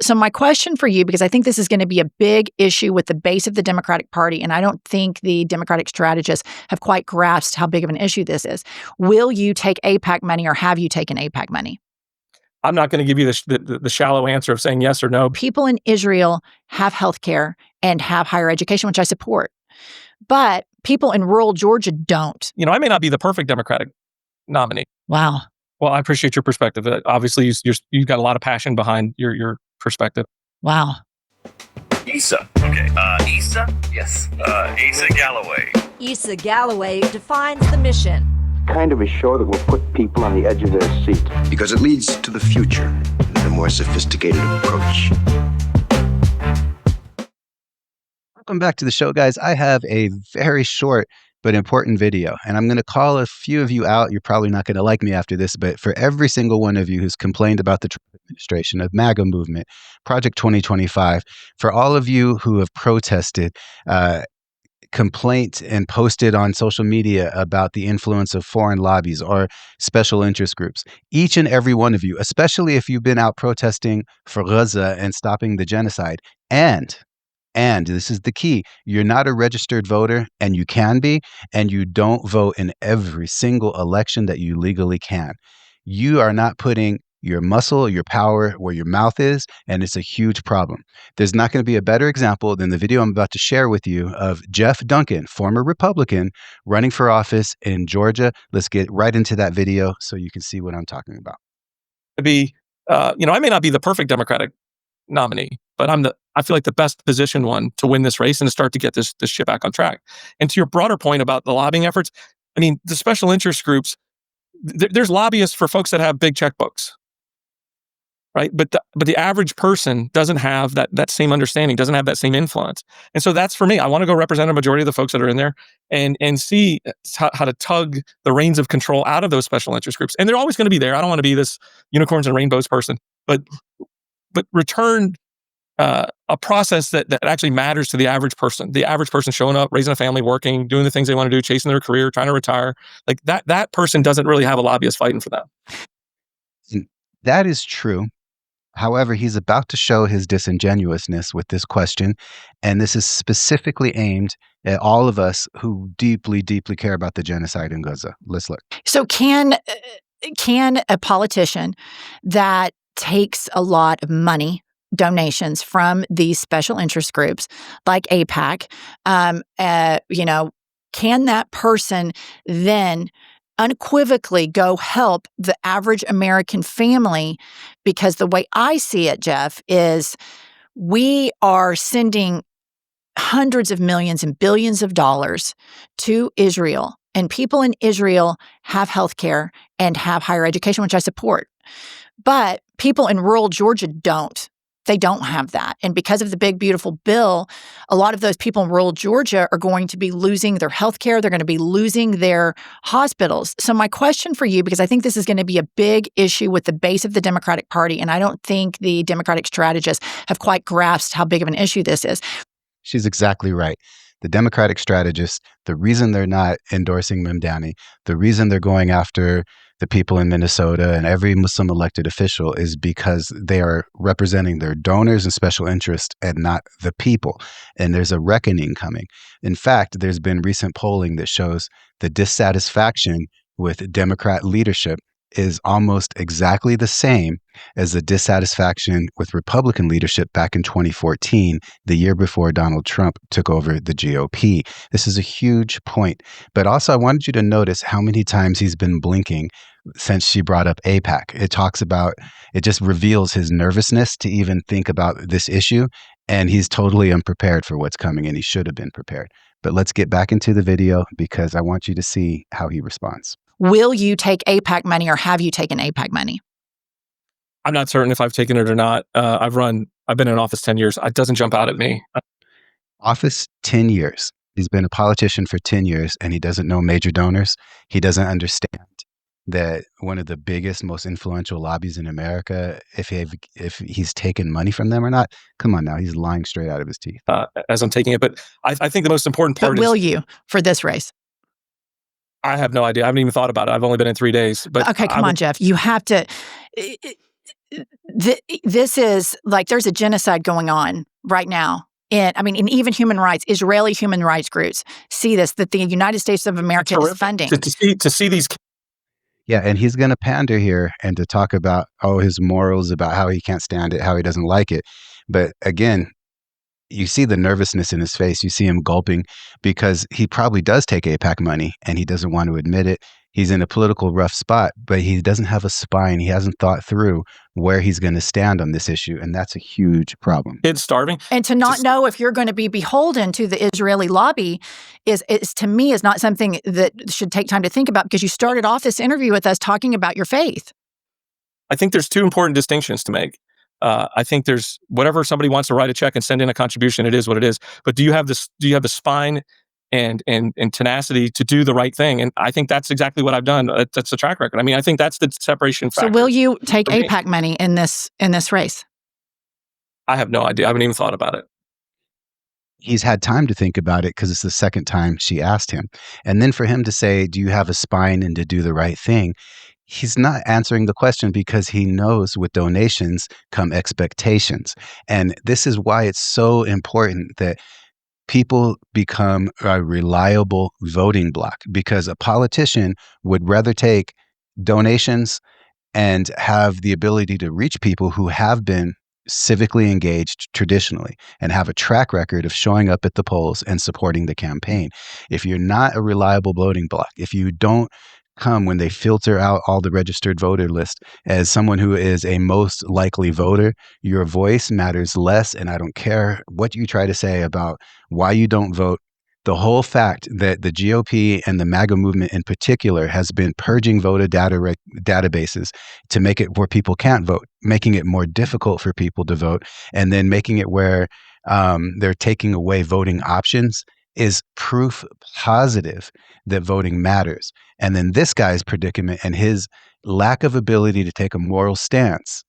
So my question for you, because I think this is going to be a big issue with the base of the Democratic Party, and I don't think the Democratic strategists have quite grasped how big of an issue this is. Will you take AIPAC money, or have you taken AIPAC money? I'm not going to give you the shallow answer of saying yes or no. People in Israel have health care and have higher education, which I support. But people in rural Georgia don't. I may not be the perfect Democratic nominee. Wow. Well, I appreciate your perspective. Obviously, you've got a lot of passion behind your perspective. Wow. Issa. Okay. Issa? Yes. Issa Galloway. Issa Galloway defines the mission. Kind of a show that will put people on the edge of their seat. Because it leads to the future with a more sophisticated approach. Welcome back to the show, guys. I have a very short but important video, and I'm going to call a few of you out. You're probably not going to like me after this, but for every single one of you who's complained about the Trump administration, of MAGA movement, Project 2025, for all of you who have protested, complaint and posted on social media about the influence of foreign lobbies or special interest groups, each and every one of you, especially if you've been out protesting for Gaza and stopping the genocide, and this is the key, you're not a registered voter, and you can be, and you don't vote in every single election that you legally can. You are not putting your muscle, your power where your mouth is, and it's a huge problem. There's not going to be a better example than the video I'm about to share with you of Geoff Duncan, former Republican, running for office in Georgia. Let's get right into that video so you can see what I'm talking about. I may not be the perfect Democratic nominee, but I feel like the best positioned one to win this race and to start to get this shit back on track. And to your broader point about the lobbying efforts, the special interest groups, there's lobbyists for folks that have big checkbooks, right? But the average person doesn't have that same understanding, doesn't have that same influence. And so that's for me. I want to go represent a majority of the folks that are in there and see how to tug the reins of control out of those special interest groups. And they're always going to be there. I don't want to be this unicorns and rainbows person, but return a process that actually matters to the average person showing up, raising a family, working, doing the things they want to do, chasing their career, trying to retire. Like that person doesn't really have a lobbyist fighting for them. That is true. However, he's about to show his disingenuousness with this question, and this is specifically aimed at all of us who deeply, deeply care about the genocide in Gaza. Let's look. So can a politician that takes a lot of money, donations from these special interest groups like AIPAC, can that person then unequivocally go help the average American family? Because the way I see it, Geoff, is we are sending hundreds of millions and billions of dollars to Israel, and people in Israel have health care and have higher education, which I support. But people in rural Georgia don't. They don't have that. And because of the big, beautiful bill, a lot of those people in rural Georgia are going to be losing their health care. They're going to be losing their hospitals. So my question for you, because I think this is going to be a big issue with the base of the Democratic Party, and I don't think the Democratic strategists have quite grasped how big of an issue this is. She's exactly right. The Democratic strategists, the reason they're not endorsing Mamdani, the reason they're going after the people in Minnesota and every Muslim elected official is because they are representing their donors and special interests and not the people. And there's a reckoning coming. In fact, there's been recent polling that shows the dissatisfaction with Democrat leadership is almost exactly the same as the dissatisfaction with Republican leadership back in 2014, the year before Donald Trump took over the GOP. This is a huge point. But also, I wanted you to notice how many times he's been blinking since she brought up AIPAC. It just reveals his nervousness to even think about this issue. And he's totally unprepared for what's coming, and he should have been prepared. But let's get back into the video because I want you to see how he responds. Will you take AIPAC money, or have you taken AIPAC money? I'm not certain if I've taken it or not. I've been in office 10 years. It doesn't jump out at me. Office 10 years. He's been a politician for 10 years, and he doesn't know major donors. He doesn't understand that one of the biggest, most influential lobbies in America, if he's taken money from them or not. Come on now, he's lying straight out of his teeth. As I'm taking it, but I think the most important part is... But will you for this race? I have no idea. I haven't even thought about it. I've only been in 3 days. But okay, come on, Geoff. You have to... this is like there's a genocide going on right now. And I mean, and even human rights, Israeli human rights groups see this, that the United States of America is funding. To see these. Yeah, and he's going to pander here and to talk about, his morals, about how he can't stand it, how he doesn't like it. But again, you see the nervousness in his face. You see him gulping because he probably does take AIPAC money and he doesn't want to admit it. He's in a political rough spot, but he doesn't have a spine. He hasn't thought through where he's going to stand on this issue. And that's a huge problem. Kids starving. And to not know if you're going to be beholden to the Israeli lobby is to me, is not something that should take time to think about, because you started off this interview with us talking about your faith. I think there's two important distinctions to make. I think there's whatever somebody wants to write a check and send in a contribution, it is what it is. But do you have this? Do you have the spine and tenacity to do the right thing? And I think that's exactly what I've done. That's the track record. I mean, I think that's the separation factor. So will you take AIPAC money in this race? I have no idea. I haven't even thought about it. He's had time to think about it because it's the second time she asked him. And then for him to say, do you have a spine and to do the right thing? He's not answering the question because he knows with donations come expectations. And this is why it's so important that people become a reliable voting bloc, because a politician would rather take donations and have the ability to reach people who have been civically engaged traditionally and have a track record of showing up at the polls and supporting the campaign. If you're not a reliable voting bloc, if you don't come when they filter out all the registered voter list as someone who is a most likely voter, your voice matters less. And I don't care what you try to say about why you don't vote. The whole fact that the GOP and the MAGA movement in particular has been purging voter databases to make it where people can't vote, making it more difficult for people to vote, and then making it where they're taking away voting options is proof positive that voting matters. And then this guy's predicament and his lack of ability to take a moral stance,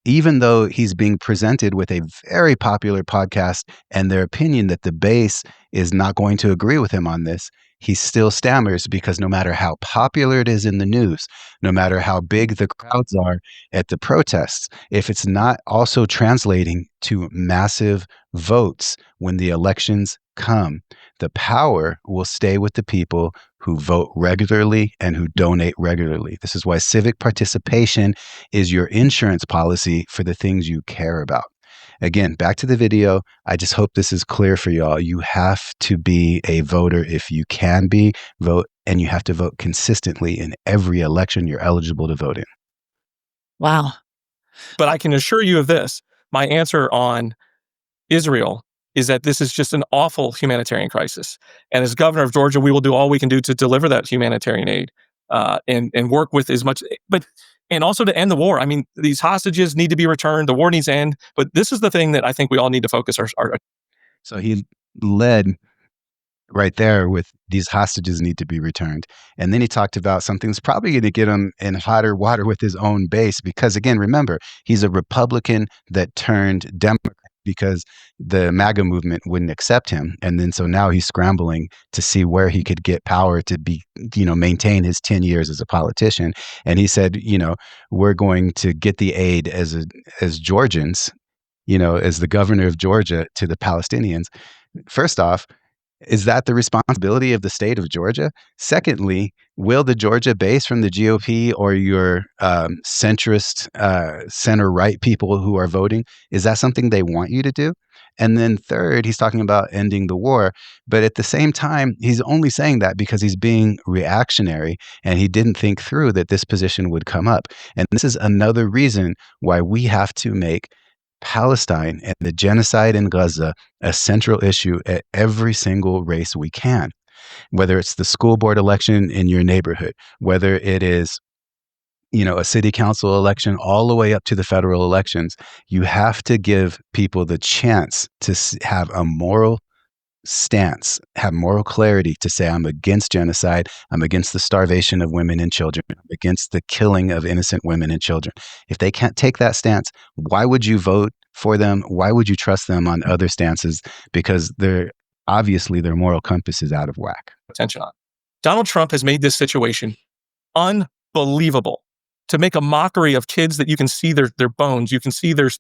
even though he's being presented with a very popular podcast and their opinion that the base is not going to agree with him on this, he still stammers because no matter how popular it is in the news, no matter how big the crowds are at the protests, if it's not also translating to massive votes when the elections come, the power will stay with the people who vote regularly and who donate regularly. This is why civic participation is your insurance policy for the things you care about. Again, back to the video. I just hope this is clear for y'all. You have to be a voter if you can be, vote, and you have to vote consistently in every election you're eligible to vote in. Wow. But I can assure you of this. My answer on Israel is that this is just an awful humanitarian crisis. And as governor of Georgia, we will do all we can do to deliver that humanitarian aid and work with as much, and also to end the war. I mean, these hostages need to be returned. The war needs to end. But this is the thing that I think we all need to focus our. So he led right there with these hostages need to be returned. And then he talked about something that's probably going to get him in hotter water with his own base. Because again, remember, he's a Republican that turned Democrat because the MAGA movement wouldn't accept him. And then so now he's scrambling to see where he could get power to be, maintain his 10 years as a politician. And he said, we're going to get the aid as Georgians, as the governor of Georgia to the Palestinians. First off, is that the responsibility of the state of Georgia? Secondly, will the Georgia base from the GOP or your centrist, center-right people who are voting, is that something they want you to do? And then third, he's talking about ending the war. But at the same time, he's only saying that because he's being reactionary and he didn't think through that this position would come up. And this is another reason why we have to make Palestine and the genocide in Gaza a central issue at every single race we can, whether it's the school board election in your neighborhood, whether it is, a city council election, all the way up to the federal elections. You have to give people the chance to have a moral stance, have moral clarity to say, I'm against genocide. I'm against the starvation of women and children. I'm against the killing of innocent women and children. If they can't take that stance, why would you vote for them? Why would you trust them on other stances? Because obviously their moral compass is out of whack. Attention on. Donald Trump has made this situation unbelievable. to make a mockery of kids that you can see their bones, you can see their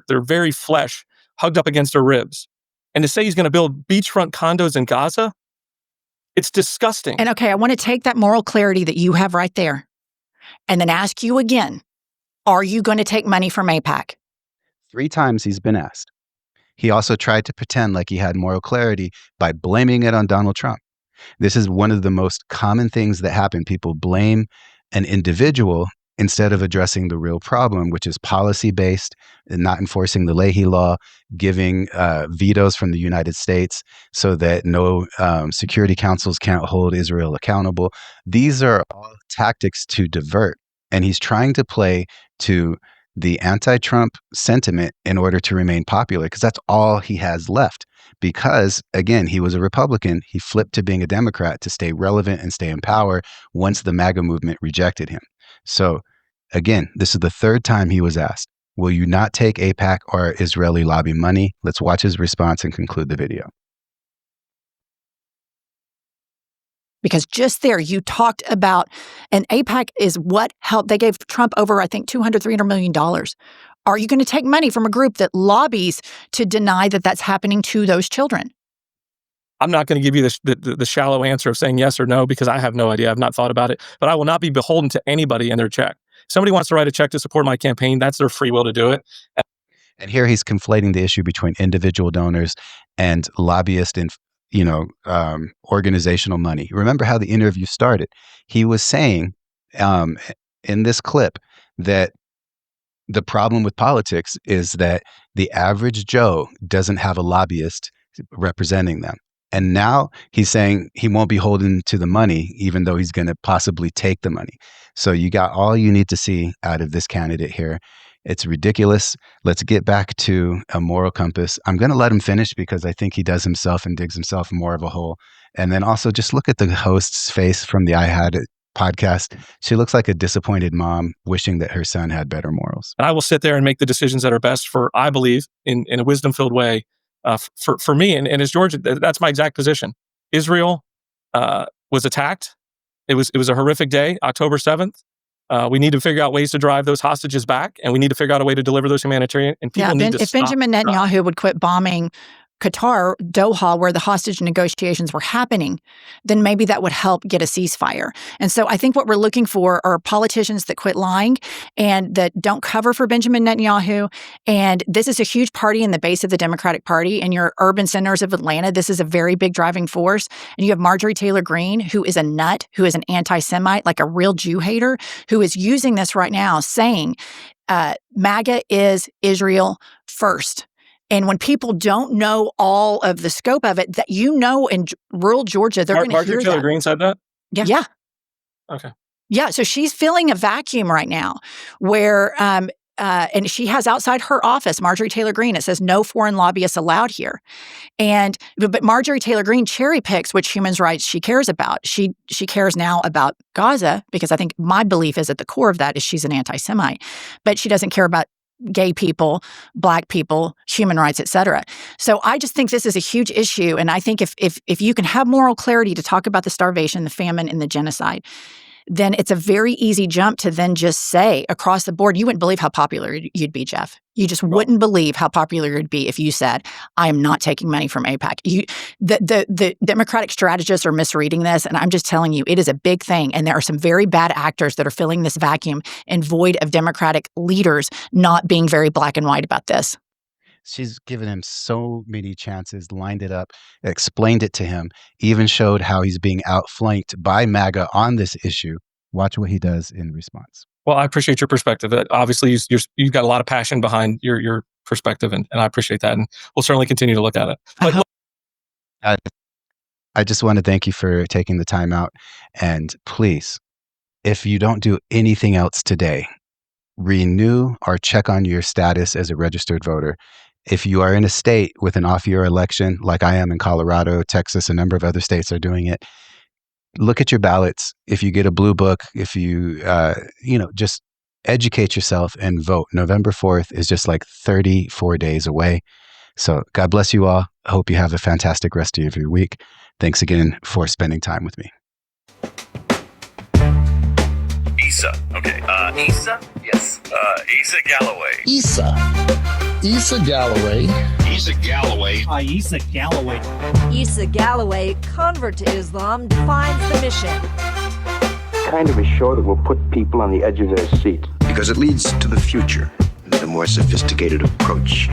very flesh hugged up against their ribs, and to say he's going to build beachfront condos in Gaza, it's disgusting. And okay, I want to take that moral clarity that you have right there and then ask you again, are you going to take money from AIPAC? 3 times he's been asked. He also tried to pretend like he had moral clarity by blaming it on Donald Trump. This is one of the most common things that happen. People blame an individual instead of addressing the real problem, which is policy-based and not enforcing the Leahy Law, giving vetoes from the United States so that no security councils can't hold Israel accountable. These are all tactics to divert. And he's trying to play to the anti-Trump sentiment in order to remain popular, because that's all he has left. Because, again, he was a Republican. He flipped to being a Democrat to stay relevant and stay in power once the MAGA movement rejected him. So, again, this is the 3rd time he was asked, will you not take AIPAC or Israeli lobby money? Let's watch his response and conclude the video. Because just there, you talked about, and AIPAC is what helped. They gave Trump over, I think, $200-300 million. Are you going to take money from a group that lobbies to deny that that's happening to those children? I'm not going to give you the shallow answer of saying yes or no, because I have no idea. I've not thought about it. But I will not be beholden to anybody and their check. If somebody wants to write a check to support my campaign, that's their free will to do it. And here he's conflating the issue between individual donors and lobbyist and organizational money. Remember how the interview started? He was saying in this clip that the problem with politics is that the average Joe doesn't have a lobbyist representing them. And now he's saying he won't be holding to the money, even though he's going to possibly take the money. So you got all you need to see out of this candidate here. It's ridiculous. Let's get back to a moral compass. I'm going to let him finish because I think he does himself and digs himself more of a hole. And then also just look at the host's face from the I Had It podcast. She looks like a disappointed mom wishing that her son had better morals. And I will sit there and make the decisions that are best for, I believe, in a wisdom-filled way, for me. And as Georgia, that's my exact position. Israel was attacked. It was a horrific day, October 7th. We need to figure out ways to drive those hostages back, and we need to figure out a way to deliver those humanitarian. And people need to if stop. Benjamin Netanyahu would quit bombing Qatar, Doha, where the hostage negotiations were happening, then maybe that would help get a ceasefire. And so I think what we're looking for are politicians that quit lying and that don't cover for Benjamin Netanyahu. And this is a huge party in the base of the Democratic Party. In your urban centers of Atlanta, this is a very big driving force. And you have Marjorie Taylor Greene, who is a nut, who is an anti-Semite, like a real Jew hater, who is using this right now, saying MAGA is Israel first. And when people don't know all of the scope of it, that in rural Georgia, they're going to hear that. Marjorie Taylor Greene said that? Yeah. Okay. Yeah, so she's filling a vacuum right now where, and she has outside her office, Marjorie Taylor Greene, it says no foreign lobbyists allowed here. But Marjorie Taylor Greene cherry picks which human rights she cares about. She cares now about Gaza, because I think my belief is at the core of that is she's an anti-Semite, but she doesn't care about gay people, Black people, human rights, et cetera. So I just think this is a huge issue. And I think if you can have moral clarity to talk about the starvation, the famine, and the genocide, then it's a very easy jump to then just say across the board, you wouldn't believe how popular you'd be, Geoff. You just wouldn't believe how popular you'd be if you said, I am not taking money from AIPAC. The Democratic strategists are misreading this, and I'm just telling you, it is a big thing. And there are some very bad actors that are filling this vacuum and void of Democratic leaders not being very black and white about this. She's given him so many chances, lined it up, explained it to him, even showed how he's being outflanked by MAGA on this issue. Watch what he does in response. Well, I appreciate your perspective. Obviously, you've got a lot of passion behind your perspective, and I appreciate that. And we'll certainly continue to look at it. But I just want to thank you for taking the time out. And please, if you don't do anything else today, renew or check on your status as a registered voter. If you are in a state with an off-year election, like I am in Colorado, Texas, a number of other states are doing it, look at your ballots. If you get a blue book, if you, just educate yourself and vote. November 4th is just like 34 days away. So God bless you all. I hope you have a fantastic rest of your week. Thanks again for spending time with me. ESA. Okay. Issa? Yes. Issa Galloway. Issa Galloway. Issa Galloway. Issa Galloway. Issa Galloway, convert to Islam, defines the mission. Kind of a show that will put people on the edge of their seat. Because it leads to the future, the more sophisticated approach.